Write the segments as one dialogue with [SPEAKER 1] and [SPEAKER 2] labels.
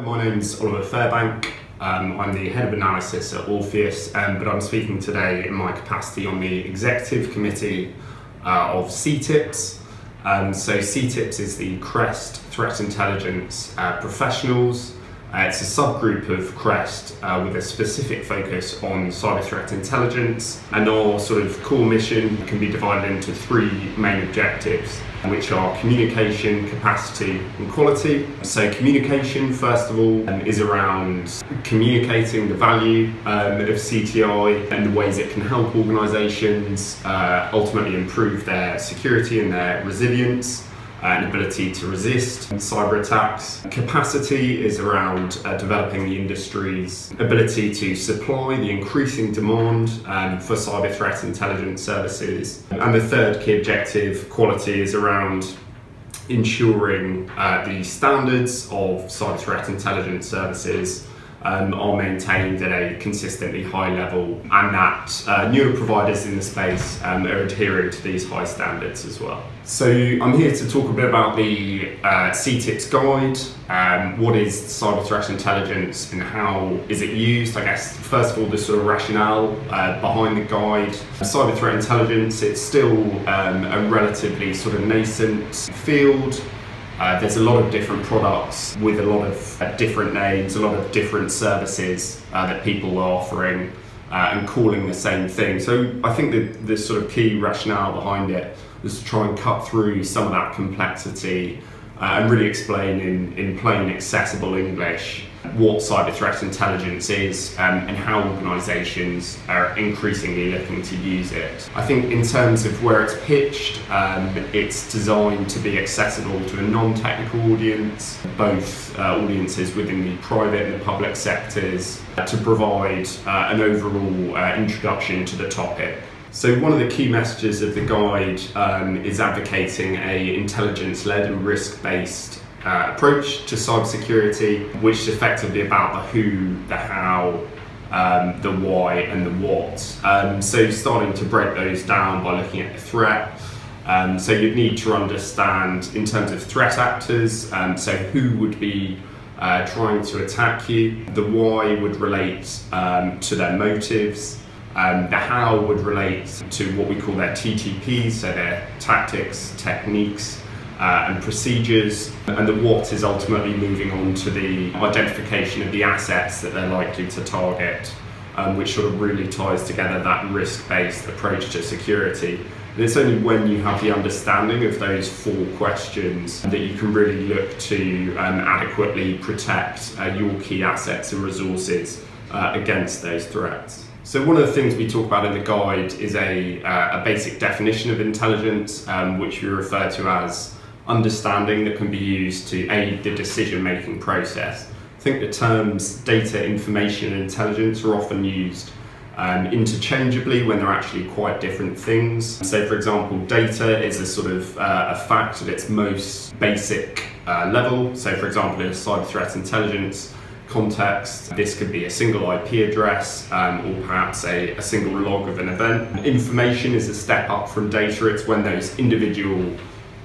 [SPEAKER 1] my name's Oliver Fairbank. I'm the Head of Analysis at Orpheus, but I'm speaking today in my capacity on the Executive Committee of CTIPs. So CTIPs is the CREST Threat Intelligence Professionals. It's a subgroup of CREST with a specific focus on cyber threat intelligence, and our sort of core mission can be divided into three main objectives, which are communication, capacity and quality. So communication, first of all, is around communicating the value of CTI and the ways it can help organisations ultimately improve their security and their resilience and ability to resist cyber attacks. Capacity is around developing the industry's ability to supply the increasing demand for cyber threat intelligence services. And the third key objective, quality, is around ensuring the standards of cyber threat intelligence services are maintained at a consistently high level, and that newer providers in the space are adhering to these high standards as well. So I'm here to talk a bit about the CTIPs guide. What is cyber threat intelligence and how is it used? I guess first of all, the sort of rationale behind the guide. Cyber threat intelligence, it's still a relatively sort of nascent field. There's a lot of different products with a lot of different names, a lot of different services that people are offering and calling the same thing. So I think that the sort of key rationale behind it was to try and cut through some of that complexity and really explain in plain, accessible English what cyber threat intelligence is and how organisations are increasingly looking to use it. I think in terms of where it's pitched, it's designed to be accessible to a non-technical audience, both audiences within the private and the public sectors, to provide an overall introduction to the topic. So one of the key messages of the guide is advocating a intelligence-led and risk-based approach to cybersecurity, which is effectively about the who, the how, the why and the what. So starting to break those down by looking at the threat. So you'd need to understand in terms of threat actors, so who would be trying to attack you. The why would relate to their motives. The how would relate to what we call their TTPs, so their tactics, techniques, and procedures, and the what is ultimately moving on to the identification of the assets that they're likely to target, which sort of really ties together that risk-based approach to security. And it's only when you have the understanding of those four questions that you can really look to adequately protect your key assets and resources against those threats. So one of the things we talk about in the guide is a basic definition of intelligence, which we refer to as understanding that can be used to aid the decision-making process. I think the terms data, information and intelligence are often used interchangeably when they're actually quite different things. So for example, data is a sort of a fact at its most basic level. So for example, in a cyber threat intelligence context, this could be a single IP address or perhaps a single log of an event. Information is a step up from data. It's when those individual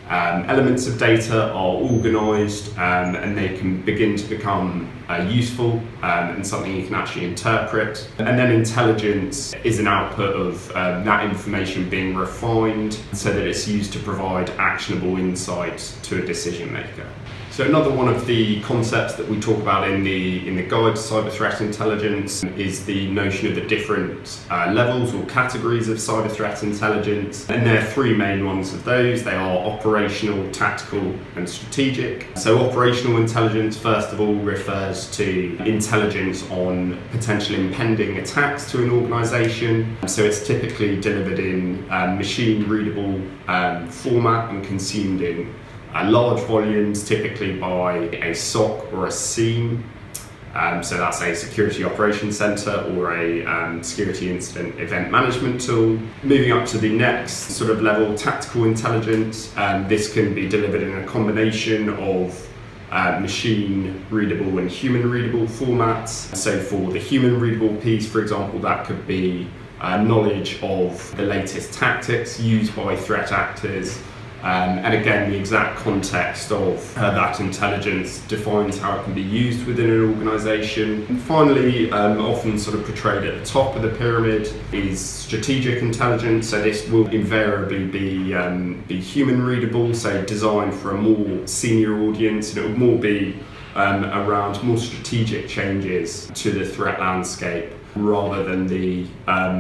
[SPEAKER 1] elements of data are organised and they can begin to become useful and something you can actually interpret. And then intelligence is an output of that information being refined so that it's used to provide actionable insights to a decision maker. So another one of the concepts that we talk about in the guide to cyber threat intelligence is the notion of the different levels or categories of cyber threat intelligence. And there are three main ones of those. They are operational, tactical and strategic. So operational intelligence, first of all, refers to intelligence on potential impending attacks to an organisation. So it's typically delivered in machine readable format and consumed in large volumes, typically by a SOC or a SIEM. So that's a security operations center or a security incident event management tool. Moving up to the next sort of level, tactical intelligence. This can be delivered in a combination of machine readable and human readable formats. So for the human readable piece, for example, that could be knowledge of the latest tactics used by threat actors And again, the exact context of that intelligence defines how it can be used within an organisation. And finally, often sort of portrayed at the top of the pyramid is strategic intelligence. So this will invariably be human readable, so designed for a more senior audience, and it will more be around more strategic changes to the threat landscape rather than the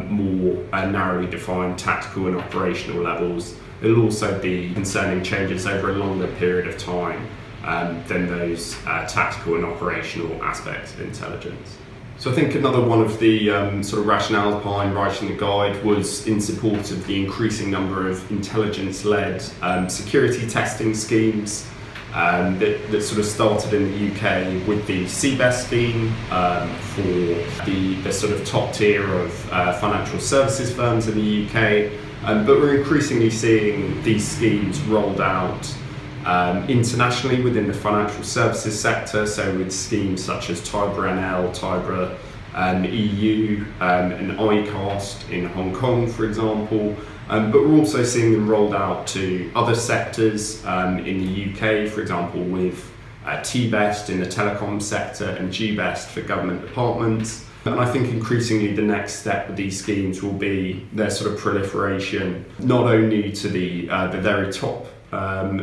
[SPEAKER 1] more narrowly defined tactical and operational levels. It'll also be concerning changes over a longer period of time than those tactical and operational aspects of intelligence. So I think another one of the sort of rationale behind writing the guide was in support of the increasing number of intelligence-led security testing schemes that sort of started in the UK with the CBEST scheme for the sort of top tier of financial services firms in the UK. But we're increasingly seeing these schemes rolled out internationally within the financial services sector, so with schemes such as TIBRA-NL, TIBRA EU, and ICAST in Hong Kong, for example. But we're also seeing them rolled out to other sectors in the UK, for example, with TBEST in the telecom sector and GBEST for government departments. And I think increasingly the next step with these schemes will be their sort of proliferation, not only to the very top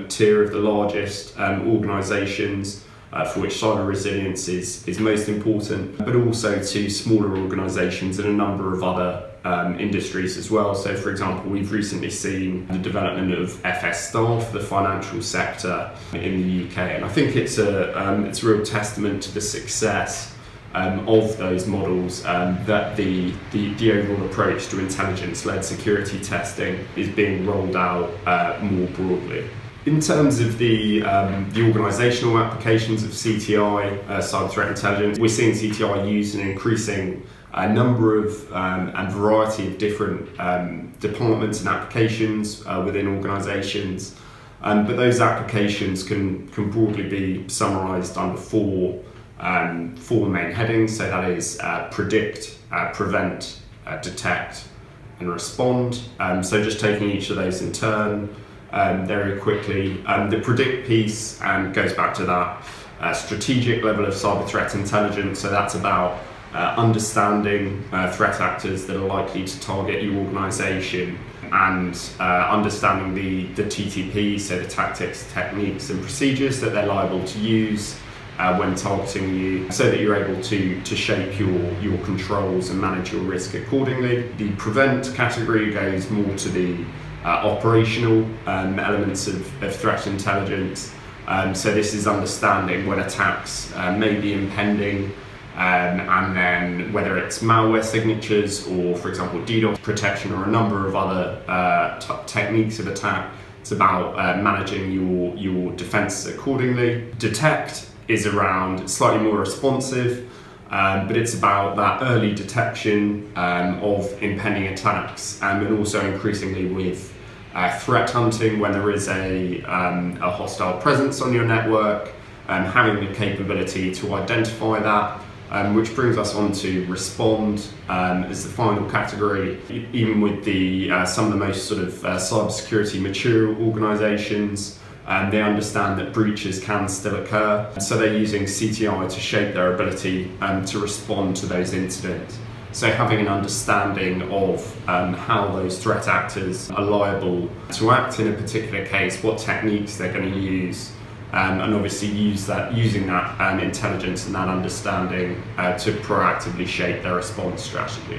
[SPEAKER 1] tier of the largest organisations for which cyber resilience is most important, but also to smaller organisations and a number of other industries as well. So for example, we've recently seen the development of FS staff for the financial sector in the UK, and I think it's a real testament to the success of those models that the overall approach to intelligence-led security testing is being rolled out more broadly. In terms of the organisational applications of CTI, cyber threat intelligence, we're seeing CTI used in an increasing number of and variety of different departments and applications within organisations. But those applications can broadly be summarised under four main headings. So that is predict, prevent, detect, and respond. So just taking each of those in turn very quickly. The predict piece goes back to that strategic level of cyber threat intelligence. So that's about understanding threat actors that are likely to target your organisation and understanding the TTPs, so the tactics, techniques and procedures that they're liable to use when targeting you, so that you're able to shape your controls and manage your risk accordingly. The prevent category goes more to the operational elements of threat intelligence. So this is understanding when attacks may be impending, and then whether it's malware signatures or, for example, DDoS protection or a number of other techniques of attack. It's about managing your defenses accordingly. Detect is around slightly more responsive, but it's about that early detection of impending attacks, and also increasingly with threat hunting when there is a hostile presence on your network, having the capability to identify that, which brings us on to respond as the final category. Even with some of the most sort of cybersecurity mature organisations, they understand that breaches can still occur, so they're using CTI to shape their ability to respond to those incidents. So having an understanding of how those threat actors are liable to act in a particular case, what techniques they're going to use, and obviously using that intelligence and that understanding to proactively shape their response strategy.